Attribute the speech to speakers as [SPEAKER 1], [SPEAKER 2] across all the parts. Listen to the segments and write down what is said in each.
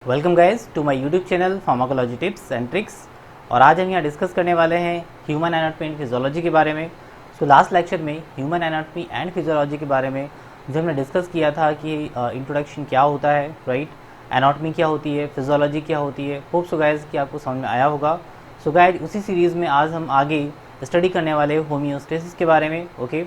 [SPEAKER 1] Welcome guys to my YouTube channel pharmacology tips and tricks. और आज हम यहाँ डिस्कस करने वाले हैं ह्यूमन एनाटॉमी एंड फिजियोलॉजी के बारे में। लास्ट लेक्चर में ह्यूमन एनाटॉमी एंड फिजियोलॉजी के बारे में जो हमने डिस्कस किया था कि इंट्रोडक्शन क्या होता है, राइट, एनाटॉमी क्या होती है, फिजियोलॉजी क्या होती है। होप सो गाइस कि आपको समझ में आया होगा। सो गाइस उसी सीरीज़ में आज हम आगे स्टडी करने वाले होम्योस्टेसिस के बारे में, ओके।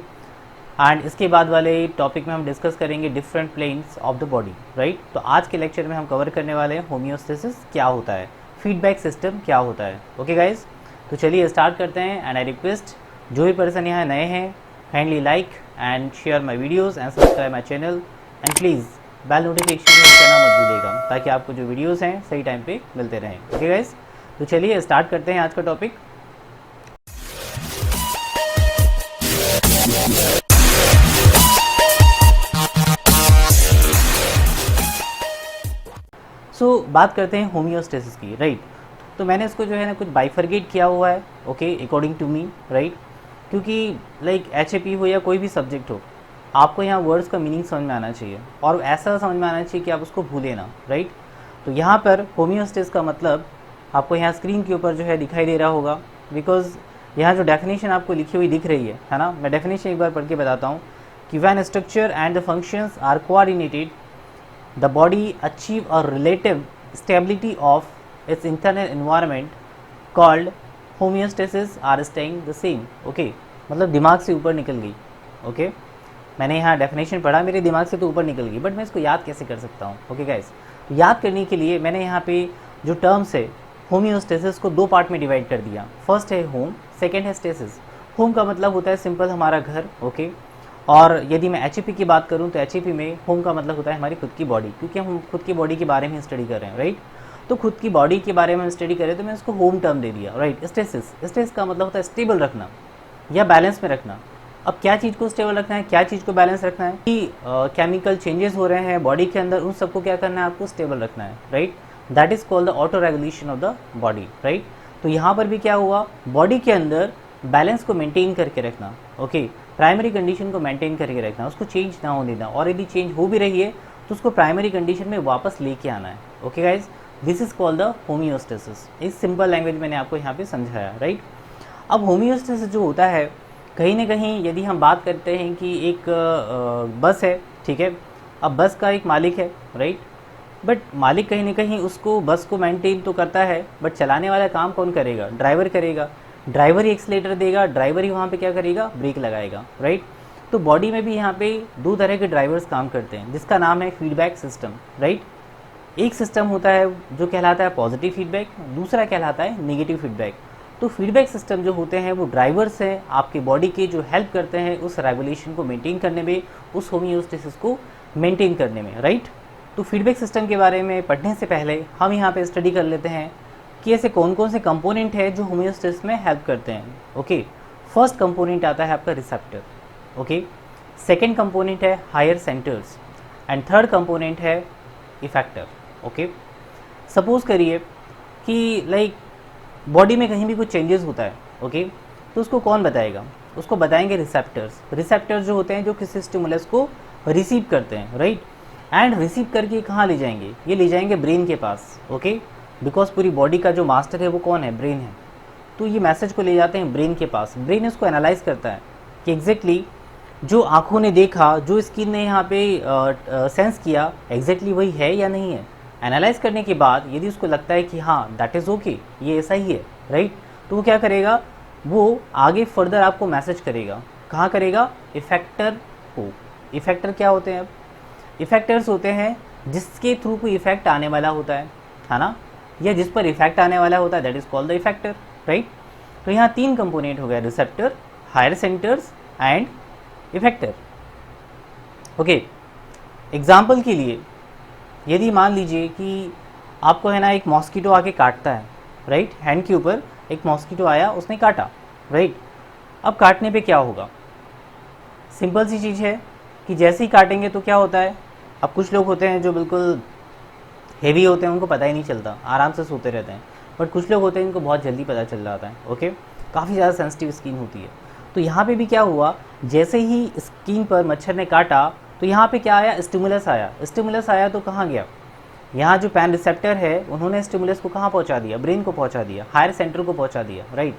[SPEAKER 1] एंड इसके बाद वाले टॉपिक में हम डिस्कस करेंगे different planes of the body, right. तो आज के लेक्चर में हम कवर करने वाले हैं होम्योस्टेसिस क्या होता है, फीडबैक सिस्टम क्या होता है, ओके गाइज। तो चलिए स्टार्ट करते हैं। एंड आई रिक्वेस्ट जो भी पर्सन यहाँ नए हैं kindly like and share my videos and subscribe my channel and please bell notification करना मत भूलिएगा ताकि आपको जो वीडियोज़ हैं सही टाइम पे मिलते रहें, ओके गाइज। तो चलिए स्टार्ट करते हैं आज का टॉपिक। बात करते हैं होम्योस्टेसिस की, राइट। तो मैंने इसको जो है ना कुछ बाइफरगेट किया हुआ है, okay, according to me, right. क्योंकि लाइक HAP हो या कोई भी सब्जेक्ट हो, आपको यहाँ वर्ड्स का मीनिंग समझ में आना चाहिए और ऐसा समझ में आना चाहिए कि आप उसको भूलें ना, राइट। तो यहाँ पर होम्योस्टेसिस का मतलब आपको यहाँ स्क्रीन के ऊपर जो है दिखाई दे रहा होगा, बिकॉज यहाँ जो डेफिनेशन आपको लिखी हुई दिख रही है ना। मैं डेफिनेशन एक बार पढ़ के बताता हूँ कि when structure and the functions are coordinated the body achieve a relative stability of its internal environment called homeostasis are staying the same, okay। मतलब दिमाग से ऊपर निकल गई, ओके। मैंने यहाँ डेफिनेशन पढ़ा, मेरे दिमाग से तो ऊपर निकल गई, बट मैं इसको याद कैसे कर सकता हूँ, ओके गाइस। तो याद करने के लिए मैंने यहाँ पे जो टर्म्स है होम्योस्टेसिस को दो पार्ट में डिवाइड कर दिया। फर्स्ट है होम, सेकेंड है स्टेसिस। होम का मतलब होता है सिंपल हमारा घर, ओके। और यदि मैं HAP की बात करूं तो HAP में होम का मतलब होता है हमारी खुद की बॉडी, क्योंकि हम खुद की बॉडी के बारे में स्टडी कर रहे हैं, राइट। तो खुद की बॉडी के बारे में स्टडी करें तो मैं इसको होम टर्म दे दिया, राइट। स्टेसिस का मतलब होता है स्टेबल रखना या बैलेंस में रखना। अब क्या चीज़ को स्टेबल रखना है, क्या चीज़ को बैलेंस रखना है कि केमिकल चेंजेस हो रहे हैं बॉडी के अंदर, उन सबको क्या करना है, आपको स्टेबल रखना है, right. That is called the auto regulation of the body, right. तो यहाँ पर भी क्या हुआ, बॉडी के अंदर बैलेंस को मेंटेन करके रखना, ओके। प्राइमरी कंडीशन को मेंटेन करके रखना, उसको चेंज ना होने देना, और यदि चेंज हो भी रही है तो उसको प्राइमरी कंडीशन में वापस लेके आना है, okay guys. This is called the homeostasis. इस सिंपल लैंग्वेज मैंने आपको यहाँ पे समझाया, राइट। अब होम्योस्टेसिस जो होता है, कहीं ना कहीं यदि हम बात करते हैं कि एक बस है, ठीक है। अब बस का एक मालिक है, राइट, बट मालिक कहीं ना कहीं उसको बस को मेंटेन तो करता है, बट चलाने वाला काम कौन करेगा, ड्राइवर करेगा। ड्राइवर ही एक्सीलेटर देगा, ड्राइवर ही वहाँ पे क्या करेगा, ब्रेक लगाएगा, राइट। तो बॉडी में भी यहाँ पे दो तरह के ड्राइवर्स काम करते हैं, जिसका नाम है फीडबैक सिस्टम, राइट। एक सिस्टम होता है जो कहलाता है पॉजिटिव फीडबैक, दूसरा कहलाता है नेगेटिव फीडबैक। तो फीडबैक सिस्टम जो होते हैं वो ड्राइवर्स हैं आपके बॉडी के, जो हेल्प करते हैं उस रेगुलेशन को मेंटेन करने में, उस होम्योस्टेसिस को मेंटेन करने में, राइट। तो फीडबैक सिस्टम के बारे में पढ़ने से पहले हम यहाँ पे स्टडी कर लेते हैं कि ऐसे कौन कौन से कंपोनेंट है जो होम्योस्टेसिस में हेल्प करते हैं, ओके। फर्स्ट कंपोनेंट आता है आपका रिसेप्टर, ओके। सेकंड कंपोनेंट है higher centres and third component है इफेक्टर, ओके। सपोज करिए कि लाइक बॉडी में कहीं भी कुछ चेंजेस होता है, ओके, तो उसको कौन बताएगा, उसको बताएंगे रिसेप्टर्स। रिसेप्टर्स जो होते हैं जो किसी स्टिमुलस को रिसीव करते हैं, राइट। एंड रिसीव करके कहाँ ले जाएंगे, ये ले जाएंगे ब्रेन के पास, ओके। बिकॉज पूरी बॉडी का जो मास्टर है वो कौन है, ब्रेन है। तो ये मैसेज को ले जाते हैं ब्रेन के पास। ब्रेन इसको एनालाइज करता है कि एग्जैक्टली जो आँखों ने देखा, जो स्किन ने यहाँ पे सेंस किया, एग्जैक्टली वही है या नहीं है। एनालाइज करने के बाद यदि उसको लगता है कि हाँ दैट इज़ ओके, ये ऐसा ही है, राइट, तो वो क्या करेगा, वो आगे फर्दर आपको मैसेज करेगा। कहाँ करेगा, इफेक्टर को। इफेक्टर क्या होते हैं, अब इफेक्टर्स होते हैं जिसके थ्रू कोई इफेक्ट आने वाला होता है ना, या जिस पर इफेक्ट आने वाला होता है, that is called the effector, right. तो यहाँ तीन कंपोनेंट हो गए, receptor, higher centres and effector, okay. Example के लिए यदि मान लीजिए कि आपको है ना एक मॉस्किटो आके काटता है, राइट, हैंड के ऊपर एक मॉस्किटो आया, उसने काटा, राइट। अब काटने पे क्या होगा, सिंपल सी चीज़ है कि जैसे ही काटेंगे तो क्या होता है। अब कुछ लोग होते हैं जो बिल्कुल हेवी होते हैं, उनको पता ही नहीं चलता, आराम से सोते रहते हैं, बट कुछ लोग होते हैं इनको बहुत जल्दी पता चल जाता है, ओके। काफ़ी ज़्यादा सेंसिटिव स्किन होती है। तो यहाँ पे भी क्या हुआ, जैसे ही स्किन पर मच्छर ने काटा तो यहाँ पे क्या आया, स्टिमुलस आया। स्टिमुलस आया तो कहाँ गया, यहाँ जो पैन रिसेप्टर है उन्होंने स्टिमुलस को कहाँ पहुँचा दिया, ब्रेन को पहुँचा दिया, हायर सेंटर को पहुँचा दिया, राइट।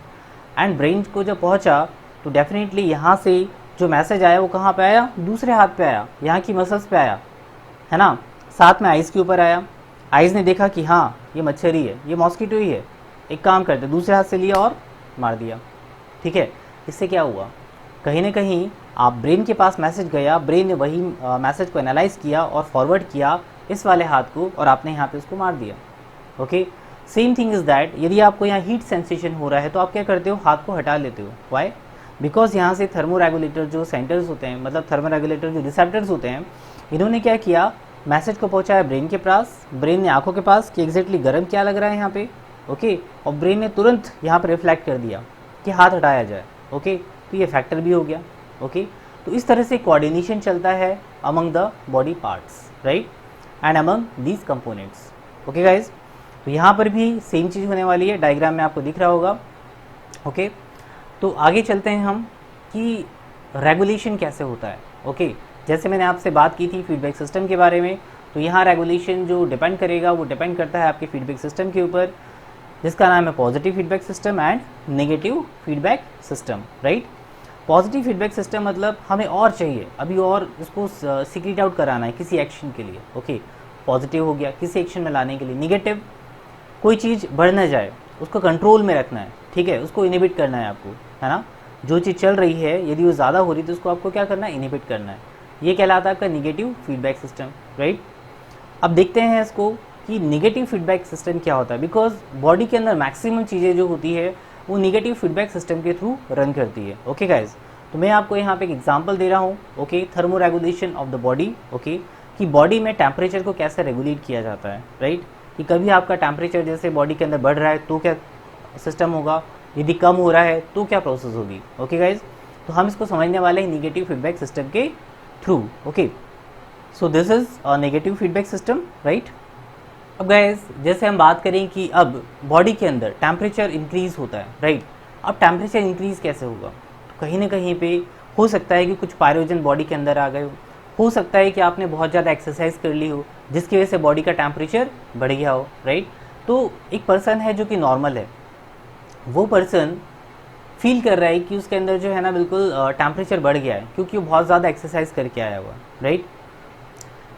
[SPEAKER 1] एंड ब्रेन को जब पहुँचा तो डेफिनेटली यहाँ से जो मैसेज आया वो कहाँ पे आया, दूसरे हाथ पे आया, यहाँ की मसल्स पे आया, है ना। साथ में आइज़ के ऊपर आया, आइज़ ने देखा कि हाँ ये मच्छर ही है, ये मॉस्किटो ही है, एक काम करते, दूसरे हाथ से लिया और मार दिया, ठीक है। इससे क्या हुआ, कहीं ना कहीं आप ब्रेन के पास मैसेज गया, ब्रेन ने वही मैसेज को एनालाइज किया और फॉरवर्ड किया इस वाले हाथ को, और आपने यहाँ पे उसको मार दिया। Okay, same thing is that यदि आपको यहाँ हीट सेंसेशन हो रहा है तो आप क्या करते हो, हाथ को हटा लेते हो। वाई? बिकॉज यहाँ से थर्मो रेगुलेटर जो सेंटर्स होते हैं, मतलब थर्मो रेगुलेटर जो रिसेप्टर्स होते हैं, इन्होंने क्या किया, मैसेज को पहुँचाया ब्रेन के पास, ब्रेन ने आंखों के पास कि एग्जैक्टली गर्म क्या लग रहा है यहाँ पे, ओके, और ब्रेन ने तुरंत यहाँ पर रिफ्लेक्ट कर दिया कि हाथ हटाया जाए। ओके, तो ये फैक्टर भी हो गया। ओके, तो इस तरह से कोऑर्डिनेशन चलता है among the body parts, right, and among these components. Okay guys, तो यहाँ पर भी सेम चीज़ होने वाली है, डायग्राम में आपको दिख रहा होगा। ओके, तो आगे चलते हैं हम कि रेगुलेशन कैसे होता है। ओके, जैसे मैंने आपसे बात की थी फीडबैक सिस्टम के बारे में, तो यहाँ रेगुलेशन जो डिपेंड करेगा वो डिपेंड करता है आपके फीडबैक सिस्टम के ऊपर, जिसका नाम है positive feedback system and negative feedback system, right. Positive feedback system मतलब हमें और चाहिए, अभी और इसको सीक्रेट आउट कराना है किसी एक्शन के लिए। ओके, पॉजिटिव हो गया किसी एक्शन में लाने के लिए। निगेटिव, कोई चीज़ बढ़ ना जाए, उसको कंट्रोल में रखना है, ठीक है, उसको इनहिबिट करना है आपको, है ना। जो चीज़ चल रही है यदि वो ज़्यादा हो रही है तो उसको आपको क्या करना है, इनहिबिट करना है। ये कहलाता है आपका निगेटिव फीडबैक सिस्टम, राइट। अब देखते हैं इसको कि निगेटिव फीडबैक सिस्टम क्या होता है, बिकॉज बॉडी के अंदर मैक्सिमम चीज़ें जो होती है वो निगेटिव फीडबैक सिस्टम के थ्रू रन करती है। ओके गाइज, तो मैं आपको यहाँ पे एक एग्जांपल दे रहा हूँ। Okay, thermo regulation of the body. Okay, कि बॉडी में टेम्परेचर को कैसे रेगुलेट किया जाता है, राइट। कि कभी आपका टेम्परेचर जैसे बॉडी के अंदर बढ़ रहा है तो क्या सिस्टम होगा, यदि कम हो रहा है तो क्या प्रोसेस होगी। ओके गाइज, तो हम इसको समझने वाले हैं निगेटिव फीडबैक सिस्टम के through. Okay, so this is a negative feedback system, right. अब गाइज जैसे हम बात करें कि अब बॉडी के अंदर टेम्परेचर इंक्रीज़ होता है, राइट। अब टेम्परेचर इंक्रीज़ कैसे होगा, तो कहीं ना कहीं पे हो सकता है कि कुछ पायरोजन बॉडी के अंदर आ गए हो सकता है कि आपने बहुत ज़्यादा एक्सरसाइज कर ली हो जिसकी वजह से बॉडी का टेम्परेचर बढ़ गया हो, राइट। तो एक पर्सन है जो कि नॉर्मल है, वो पर्सन फील कर रहा है कि उसके अंदर जो है ना बिल्कुल टेम्परेचर बढ़ गया है क्योंकि वो बहुत ज़्यादा एक्सरसाइज करके आया हुआ, राइट।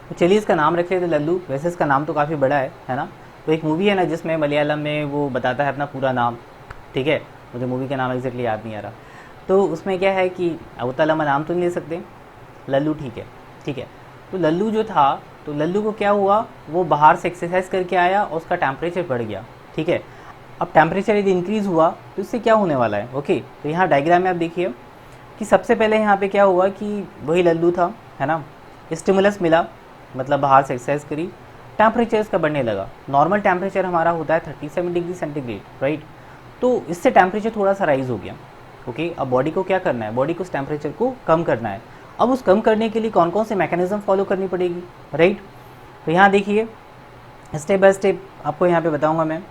[SPEAKER 1] तो चलिए इसका नाम रख लेते हैं लल्लू, वैसे इसका नाम तो काफ़ी बड़ा है ना। तो एक मूवी है ना जिसमें मलयालम में वो बताता है अपना पूरा नाम, ठीक है, मुझे मूवी का नाम एग्जैक्टली याद नहीं आ रहा। तो उसमें क्या है कि अवतलमा नाम तो नहीं ले सकते, लल्लू, ठीक है, ठीक है। तो लल्लू जो था, तो लल्लू को क्या हुआ, वो बाहर से एक्सरसाइज करके आया और उसका टेम्परेचर बढ़ गया, ठीक है। अब टेम्परेचर यदि इंक्रीज़ हुआ तो इससे क्या होने वाला है। ओके, तो यहाँ डायग्राम में आप देखिए कि सबसे पहले यहाँ पे क्या हुआ कि वही लल्लू था, है ना, स्टिमुलस मिला, मतलब बाहर से एक्सरसाइज करी, टेम्परेचर इसका बढ़ने लगा। नॉर्मल टेम्परेचर हमारा होता है 37 डिग्री सेंटीग्रेड, राइट। तो इससे टेम्परेचर थोड़ा सा राइज हो गया। ओके, अब बॉडी को क्या करना है, बॉडी को उस टेम्परेचर को कम करना है। अब उस कम करने के लिए कौन कौन से मैकेनिज्म फॉलो करनी पड़ेगी, राइट। तो यहाँ देखिए स्टेप बाय स्टेप आपको यहाँ पे बताऊँगा मैं।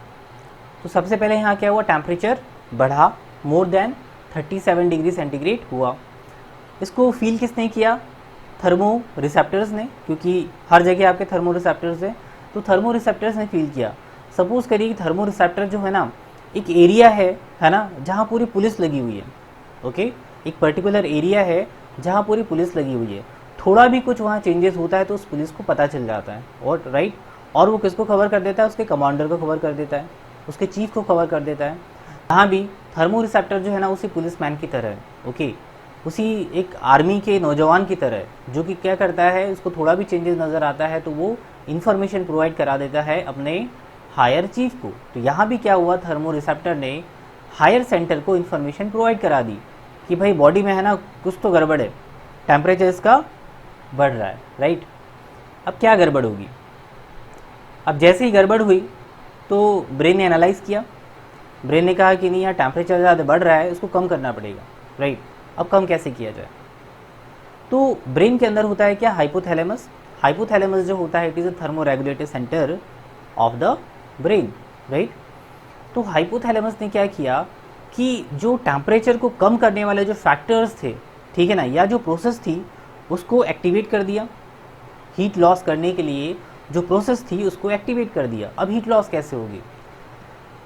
[SPEAKER 1] तो सबसे पहले यहाँ क्या हुआ, टेम्परेचर बढ़ा, मोर देन 37 डिग्री सेंटीग्रेड हुआ। इसको फील किसने किया, थर्मो रिसेप्टर्स ने, क्योंकि हर जगह आपके थर्मो रिसेप्टर्स है, तो थर्मो रिसेप्टर्स ने फील किया। सपोज करिए कि थर्मो रिसेप्टर जो है ना एक एरिया है ना, जहाँ पूरी पुलिस लगी हुई है। ओके, एक पर्टिकुलर एरिया है जहाँ पूरी पुलिस लगी हुई है, थोड़ा भी कुछ वहाँ चेंजेस होता है तो उस पुलिस को पता चल जाता है, और राइट, और वो किसको खबर कर देता है, उसके कमांडर को खबर कर देता है, उसके चीफ को खबर कर देता है। यहाँ भी थर्मो रिसेप्टर जो है ना उसी पुलिसमैन की तरह है। ओके, उसी एक आर्मी के नौजवान की तरह है, जो कि क्या करता है, उसको थोड़ा भी चेंजेस नज़र आता है तो वो इन्फॉर्मेशन प्रोवाइड करा देता है अपने हायर चीफ को। तो यहाँ भी क्या हुआ, थर्मो रिसेप्टर ने हायर सेंटर को इन्फॉर्मेशन प्रोवाइड करा दी कि भाई बॉडी में है ना कुछ तो गड़बड़ है, टेम्परेचर इसका बढ़ रहा है, राइट। अब क्या गड़बड़ होगी, अब जैसे ही गड़बड़ हुई तो ब्रेन ने एनालाइज किया, ब्रेन ने कहा कि नहीं यार टेम्परेचर ज़्यादा बढ़ रहा है, इसको कम करना पड़ेगा, राइट। अब कम कैसे किया जाए, तो ब्रेन के अंदर होता है क्या, हाइपोथैलेमस। हाइपोथैलेमस जो होता है it is a thermo regulatory centre of the brain, right. तो हाइपोथैलेमस ने क्या किया कि जो टेम्परेचर को कम करने वाले जो फैक्टर्स थे, ठीक है ना, या जो प्रोसेस थी उसको एक्टिवेट कर दिया हीट लॉस करने के लिए। जो प्रोसेस थी उसको एक्टिवेट कर दिया। अब हीट लॉस कैसे होगी?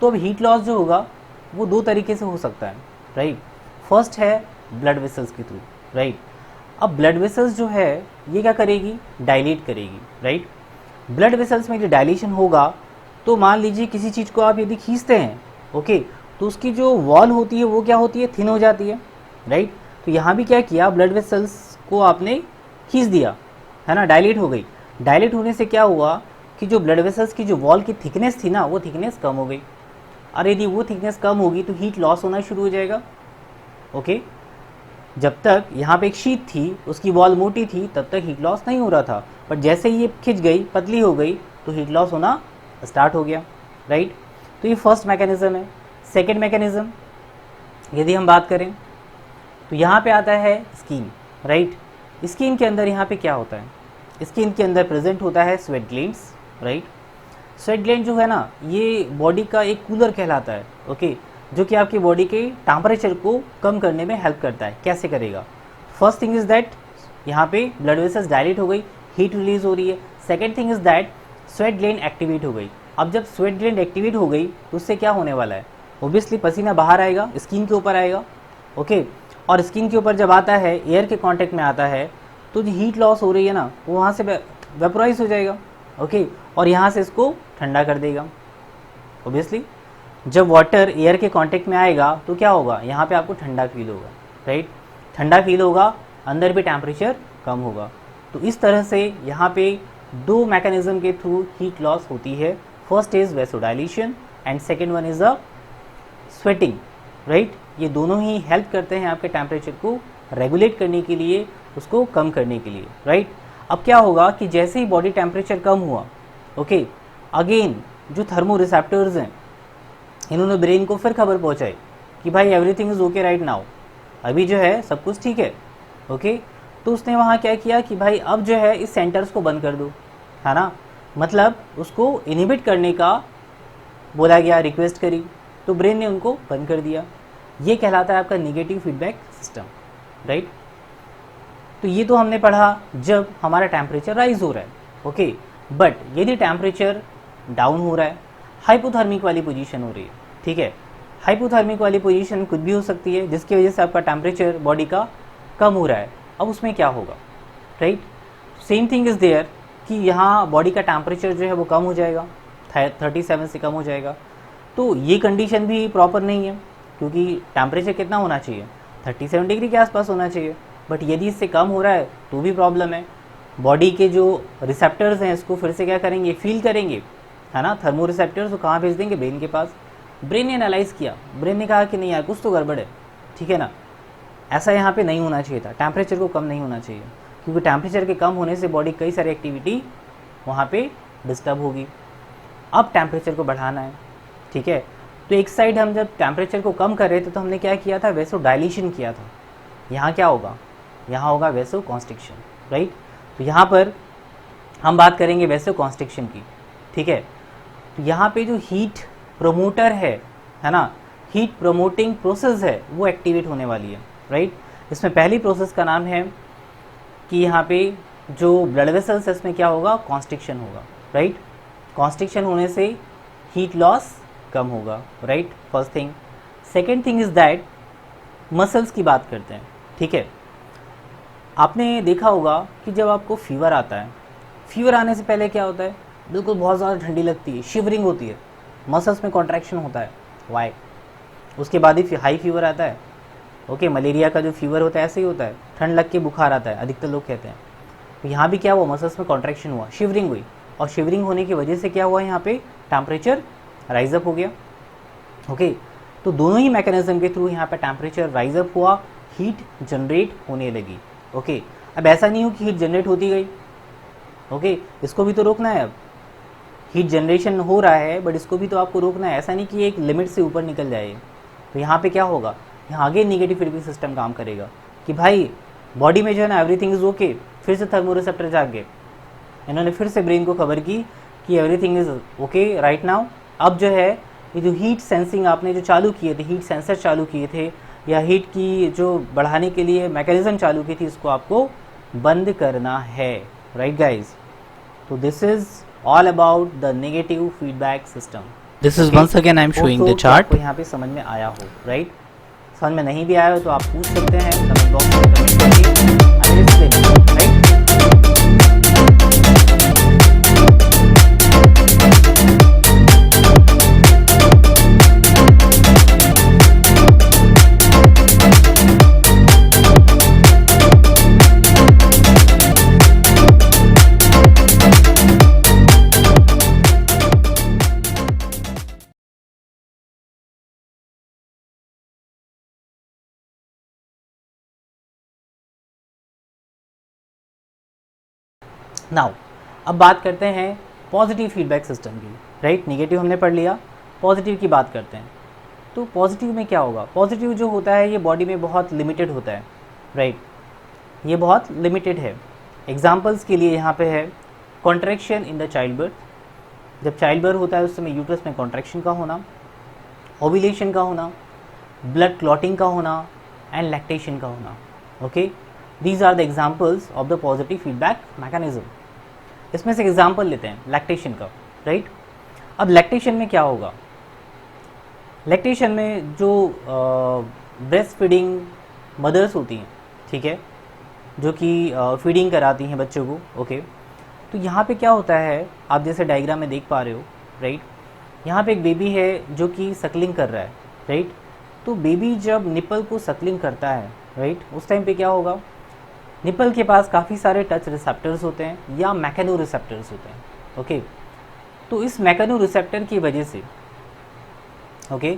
[SPEAKER 1] तो अब हीट लॉस जो होगा वो दो तरीके से हो सकता है, राइट। फर्स्ट है ब्लड वेसल्स के थ्रू, राइट। अब ब्लड वेसल्स जो है ये क्या करेगी? डायलेट करेगी, राइट। ब्लड वेसल्स में जो डायलेशन होगा, तो मान लीजिए किसी चीज़ को आप यदि खींचते हैं, ओके, तो उसकी जो वॉल होती है वो क्या होती है? थिन हो जाती है, राइट। तो यहाँ भी क्या किया? ब्लड वेसल्स को आपने खींच दिया, है ना, डायलेट हो गई। डायलेट होने से क्या हुआ कि जो ब्लड वेसल्स की जो वॉल की थिकनेस थी ना, वो थिकनेस कम हो गई। और यदि वो थिकनेस कम होगी तो हीट लॉस होना शुरू हो जाएगा, ओके। जब तक यहाँ पे एक शीट थी, उसकी वॉल मोटी थी, तब तक हीट लॉस नहीं हो रहा था, बट जैसे ही ये खिंच गई, पतली हो गई, तो हीट लॉस होना स्टार्ट हो गया, राइट। तो ये फर्स्ट मैकेनिज्म है। सेकेंड मैकेनिज्म यदि हम बात करें तो यहाँ पे आता है स्किन, राइट। स्किन के अंदर यहाँ पे क्या होता है? स्किन के अंदर प्रेजेंट होता है sweat glands, right. Sweat gland जो है ना, ये बॉडी का एक कूलर कहलाता है, ओके, जो कि आपकी बॉडी के टेम्परेचर को कम करने में हेल्प करता है। कैसे करेगा? फर्स्ट थिंग इज़ दैट यहाँ पे ब्लड वेसल्स डायलेट हो गई, हीट रिलीज हो रही है। Second thing is that sweat gland activate हो गई। अब जब स्वेट ग्लैंड एक्टिवेट हो गई तो उससे क्या होने वाला है? ओबियसली पसीना बाहर आएगा, स्किन के ऊपर आएगा, ओके। और स्किन के ऊपर जब आता है, एयर के कांटेक्ट में आता है, तो जो हीट लॉस हो रही है ना, वो वहाँ से वेपोराइज हो जाएगा, ओके। और यहाँ से इसको ठंडा कर देगा। ओबियसली जब वाटर एयर के कांटेक्ट में आएगा तो क्या होगा? यहाँ पे आपको ठंडा फील होगा, राइट। ठंडा फील होगा, अंदर भी टेम्परेचर कम होगा। तो इस तरह से यहाँ पे दो मैकेनिज्म के थ्रू हीट लॉस होती है। First is vasodilation and second one is a sweating, right. ये दोनों ही हेल्प करते हैं आपके टेम्परेचर को रेगुलेट करने के लिए, उसको कम करने के लिए, राइट। अब क्या होगा कि जैसे ही बॉडी टेम्परेचर कम हुआ, ओके, अगेन जो थर्मो रिसेप्टर्स हैं, इन्होंने ब्रेन को फिर खबर पहुंचाई कि भाई everything is okay right now, अभी जो है सब कुछ ठीक है, ओके। तो उसने वहाँ क्या किया कि भाई अब जो है इस सेंटर्स को बंद कर दो, है ना, मतलब उसको इनहिबिट करने का बोला गया, रिक्वेस्ट करी, तो ब्रेन ने उनको बंद कर दिया। ये कहलाता है आपका नेगेटिव फीडबैक सिस्टम, राइट। तो ये तो हमने पढ़ा जब हमारा टेम्परेचर राइज हो रहा है, ओके। बट यदि टेम्परेचर डाउन हो रहा है, हाइपोथर्मिक वाली पोजीशन हो रही है, ठीक है, हाइपोथर्मिक वाली पोजीशन कुछ भी हो सकती है जिसकी वजह से आपका टेम्परेचर बॉडी का कम हो रहा है। अब उसमें क्या होगा, right. Same thing is there कि यहाँ बॉडी का टेम्परेचर जो है वो कम हो जाएगा, 37 से कम हो जाएगा। तो ये कंडीशन भी प्रॉपर नहीं है, क्योंकि टेम्परेचर कितना होना चाहिए? 37 डिग्री के आसपास होना चाहिए। बट यदि इससे कम हो रहा है तो भी प्रॉब्लम है। बॉडी के जो रिसेप्टर्स हैं इसको फिर से क्या करेंगे? फील करेंगे, है ना। थर्मो रिसेप्टर्स को कहाँ भेज देंगे? ब्रेन के पास। ब्रेन ने एनालाइज किया, ब्रेन ने कहा कि नहीं यार कुछ तो गड़बड़ है, ठीक है ना, ऐसा यहाँ पे नहीं होना चाहिए था, टेम्परेचर को कम नहीं होना चाहिए, क्योंकि टेम्परेचर के कम होने से बॉडी कई सारी एक्टिविटी वहाँ पे डिस्टर्ब होगी। अब टेम्परेचर को बढ़ाना है, ठीक है। तो एक साइड हम जब टेम्परेचर को कम कर रहे थे तो हमने क्या किया था? वैसो डायलेशन किया था। यहाँ क्या होगा? यहाँ होगा वैसो कॉन्स्ट्रिक्शन, राइट। तो यहाँ पर हम बात करेंगे वैसो कॉन्स्ट्रिक्शन की, ठीक है। तो यहाँ पे जो हीट प्रोमोटर है ना, हीट प्रोमोटिंग प्रोसेस है, वो एक्टिवेट होने वाली है, राइट। इसमें पहली प्रोसेस का नाम है कि यहाँ पे जो ब्लड वेसल्स है इसमें क्या होगा? कॉन्स्ट्रिक्शन होगा, राइट। कॉन्स्ट्रिक्शन होने से हीट लॉस कम होगा, right, first thing. Second thing is that muscles की बात करते हैं, ठीक है। आपने देखा होगा कि जब आपको फीवर आता है, फीवर आने से पहले क्या होता है? बिल्कुल बहुत ज़्यादा ठंडी लगती है, शिवरिंग होती है, मसल्स में कॉन्ट्रैक्शन होता है, वाई। उसके बाद ही हाई फीवर आता है, ओके। मलेरिया का जो फीवर होता है ऐसे ही होता है, ठंड लग के बुखार आता है, अधिकतर लोग कहते हैं। तो यहाँ भी क्या हुआ? मसल्स में कॉन्ट्रैक्शन हुआ, शिवरिंग हुई, और शिवरिंग होने की वजह से क्या हुआ? यहाँ पे टेम्परेचर राइज अप हो गया, ओके। तो दोनों ही मैकेनिज्म के थ्रू यहाँ पे टेम्परेचर राइज अप हुआ, हीट जनरेट होने लगी, ओके। अब ऐसा नहीं हो कि हीट जनरेट होती गई, ओके, इसको भी तो रोकना है। अब हीट जनरेशन हो रहा है बट इसको भी तो आपको रोकना है, ऐसा नहीं कि एक लिमिट से ऊपर निकल जाए। तो यहाँ पे क्या होगा? यहाँ आगे नेगेटिव फीडबैक सिस्टम काम करेगा कि भाई बॉडी में जो है ना एवरीथिंग इज़ ओके। फिर से थर्मो रिसेप्टर जाग गए, इन्होंने फिर से ब्रेन को खबर की कि everything is okay right now. अब जो है ये जो हीट सेंसिंग आपने जो चालू किए थे, हीट सेंसर चालू किए थे, या हीट की जो बढ़ाने के लिए मैकेनिज्म चालू की थी, इसको आपको बंद करना है, राइट गाइज। तो this is all about the negative feedback system.
[SPEAKER 2] This is once again I am showing the chart.
[SPEAKER 1] आपको यहाँ पे समझ में आया हो, राइट? समझ में नहीं भी आया हो तो आप पूछ सकते हैं कमेंट बॉक्स में, कमेंट करिए, I will explain, right? Now अब बात करते हैं पॉजिटिव फीडबैक सिस्टम की, राइट? नेगेटिव हमने पढ़ लिया, पॉजिटिव की बात करते हैं. तो पॉजिटिव में क्या होगा? पॉजिटिव जो होता है ये बॉडी में बहुत लिमिटेड होता है, राइट? ये बहुत लिमिटेड है. एग्जाम्पल्स के लिए यहाँ पे है contraction in the child birth. जब चाइल्ड बर्थ होता है उस समय यूट्रस में कॉन्ट्रैक्शन का होना, ओव्यूलेशन का होना, ब्लड क्लॉटिंग का होना एंड लैक्टेशन का होना. Okay, these are the examples of the positive feedback mechanism. इसमें से एग्जाम्पल लेते हैं लैक्टेशन का, राइट? अब लैक्टेशन में क्या होगा? लैक्टेशन में जो ब्रेस्ट फीडिंग मदर्स होती हैं, ठीक है, जो कि फीडिंग कराती हैं बच्चों को, ओके, तो यहाँ पे क्या होता है, आप जैसे डायग्राम में देख पा रहे हो, राइट? यहाँ पे एक बेबी है जो कि सकलिंग कर रहा है, राइट? तो बेबी जब निपल को सकलिंग करता है, राइट, उस टाइम पे क्या होगा? निपल के पास काफ़ी सारे टच रिसेप्टर्स होते हैं या मैकेनो रिसेप्टर्स होते हैं, ओके? तो इस मैकेनो रिसेप्टर की वजह से, ओके,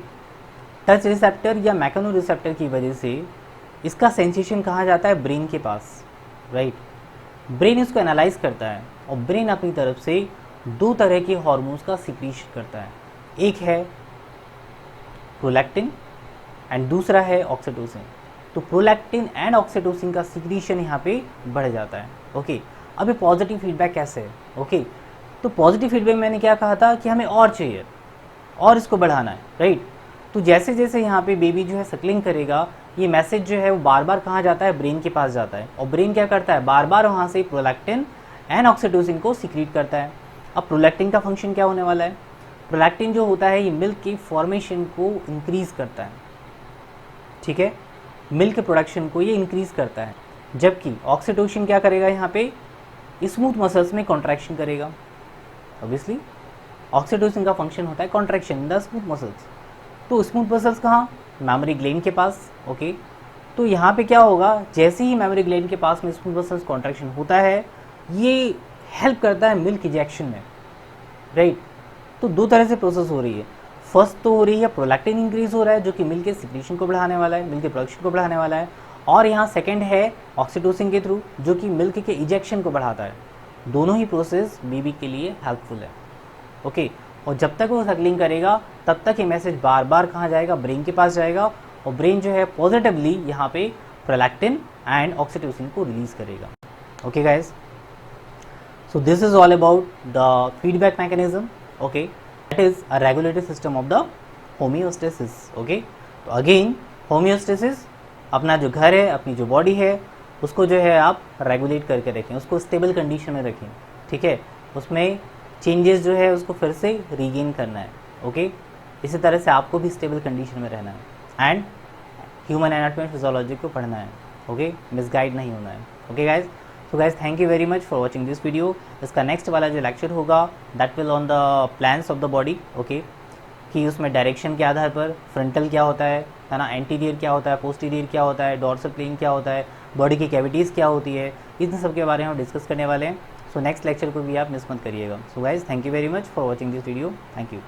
[SPEAKER 1] टच रिसेप्टर या मैकेनो रिसेप्टर की वजह से इसका सेंसेशन कहाँ जाता है? ब्रेन के पास, राइट? ब्रेन इसको एनालाइज करता है और ब्रेन अपनी तरफ से दो तरह के हार्मोन्स का सिक्रीशन करता है. एक है प्रोलैक्टिन एंड दूसरा है ऑक्सीटोसिन. तो प्रोलैक्टिन एंड ऑक्सीटोसिन का सिक्रीशन यहाँ पे बढ़ जाता है, ओके? अब ये पॉजिटिव फीडबैक कैसे है? ओके, तो पॉजिटिव फीडबैक मैंने क्या कहा था कि हमें और चाहिए और इसको बढ़ाना है, राइट? तो जैसे जैसे यहाँ पे बेबी जो है सकलिंग करेगा, ये मैसेज जो है वो बार बार कहाँ जाता है? ब्रेन के पास जाता है. और ब्रेन क्या करता है? बार बार वहाँ से प्रोलैक्टिन एंड ऑक्सीटोसिन को सिक्रीट करता है. अब प्रोलैक्टिन का फंक्शन क्या होने वाला है? प्रोलैक्टिन जो होता है ये मिल्क की फॉर्मेशन को इंक्रीज़ करता है, ठीक है? मिल्क प्रोडक्शन को ये इंक्रीज़ करता है. जबकि ऑक्सीटोसिन क्या करेगा? यहाँ पे स्मूथ मसल्स में कॉन्ट्रैक्शन करेगा. ऑब्वियसली ऑक्सीटोसिन का फंक्शन होता है contraction in the smooth muscles. तो स्मूथ मसल्स कहाँ? मेमोरी ग्लैंड के पास, ओके? तो यहाँ पे क्या होगा? जैसे ही मेमोरी ग्लैंड के पास में स्मूथ मसल्स कॉन्ट्रैक्शन होता है, ये हेल्प करता है मिल्क इजेक्शन में, राइट? तो दो तरह से प्रोसेस हो रही है. फर्स्ट तो हो रही है प्रोलैक्टिन इंक्रीज हो रहा है जो कि मिल्क के सिक्रीशन को बढ़ाने वाला है, मिल्क के प्रोडक्शन को बढ़ाने वाला है. और यहाँ सेकंड है ऑक्सीटोसिन के थ्रू जो कि मिल्क के इजेक्शन को बढ़ाता है. दोनों ही प्रोसेस बेबी के लिए हेल्पफुल है, ओके? और जब तक वो सकलिंग करेगा तब तक ये मैसेज बार बार कहाँ जाएगा? ब्रेन के पास जाएगा और ब्रेन जो है पॉजिटिवली यहाँ पे प्रोलैक्टिन एंड ऑक्सीटोसिन को रिलीज करेगा. Okay guys, so this is all about the feedback mechanism, okay? That is a regulatory system of the homeostasis, okay? तो अगेन होम्योस्टेसिस, अपना जो घर है, अपनी जो बॉडी है, उसको जो है आप रेगुलेट करके रखें, उसको स्टेबल कंडीशन में रखें, ठीक है? उसमें चेंजेस जो है उसको फिर से रीगेन करना है, ओके? इसी तरह से आपको भी स्टेबल कंडीशन में रहना है and human anatomy and physiology को पढ़ना है, ओके? मिसगाइड नहीं होना है, okay guys? So guys thank you very much for watching this video. इसका नेक्स्ट वाला जो लेक्चर होगा that will on the plans of the body, okay? कि उसमें डायरेक्शन के आधार पर फ्रंटल क्या होता है ना, एंटीरियर क्या होता है, पोस्टीरियर क्या होता है, डॉर्सल प्लेन क्या होता है, बॉडी की कैविटीज़ क्या होती है, इन सब के बारे में हम डिस्कस करने वाले हैं. सो नेक्स्ट लेक्चर को भी आप मिस मत करिएगा. So guys thank you very much for watching this video. Thank you.